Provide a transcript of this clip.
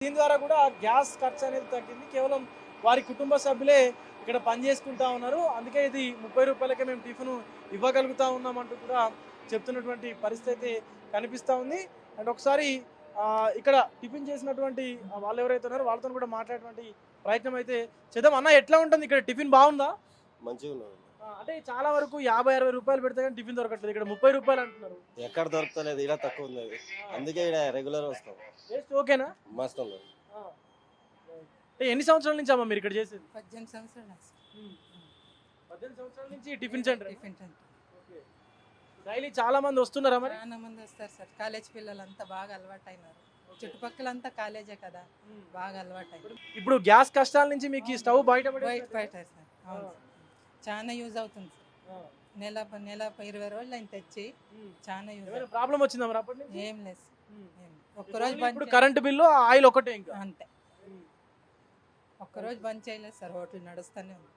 దీని ద్వారా కూడా గ్యాస్ ఖర్చు అనేది తగ్గింది. కేవలం వారి కుటుంబ సభ్యులే ఇక్కడ పని చేసుకుంటా ఉన్నారు. అందుకే ఇది 30 రూపాయలకే మేము టిఫిన్ ఇవ్వగలుగుతా ఉన్నామంటూ కూడా చెప్తున్నటువంటి పరిస్థితి అయితే కనిపిస్తా ఉంది. అండ్ ఒకసారి ఇక్కడ టిఫిన్ చేసినటువంటి వాళ్ళు ఎవరైతే ఉన్నారో వాళ్ళతో కూడా మాట్లాడేటువంటి ప్రయత్నం అయితే చేద్దాం. అన్న ఎట్లా ఉంటుంది ఇక్కడ టిఫిన్ బాగుందా? మంచిగా ఉన్నది. అంటే చాలా వరకు 50-60 రూపాయలు పెడితే కానీ టిఫిన్ దొరకట్లేదు. ఇక్కడ 30 రూపాయలు అంటున్నారు. ఎక్కడ దొరుకుతలేదు, ఇలా తక్కువ ఉంది. అది అందుకే ఇక్కడ రెగ్యులర్ వస్తాం. టేస్ట్ ఓకేనా? మస్తు ఉన్నది. ఎన్ని సంవత్సరాల నుంచి అమ్మా మీరు ఇక్కడ చేసేది? 18 సంవత్సరాలు 18 సంవత్సరాల నుంచి tiffin centre. Tiffin centre daily చాలా మంది వస్తున్నారా మరి? చాలా మంది వస్తారు సార్. కాలేజ్ పిల్లలంతా బాగా అలవాటు అయినారు. చుట్టుపక్కలంతా కాలేజే కదా, బాగా అలవాటు అయినారు. ఇప్పుడు గ్యాస్ కష్టాల నుంచి మీకు ఈ స్టవ్ బయట బయట సార్. అవును, చాలా యూజ్ అవుతుంది సార్. నెల 20 రోజులు ఆయన తెచ్చి చాలా యూజ్. ప్రాబ్లం వచ్చిందా మరి అప్పటి నుంచి? ఏం లేదు, ఒక్కరోజు ఇప్పుడు కరెంట్ బిల్లు ఆయిల్ ఒకటే ఇంకా అంతే. ఒక్కరోజు బంద్ చేయలేదు సార్, హోటల్ నడుస్తూనే ఉంది.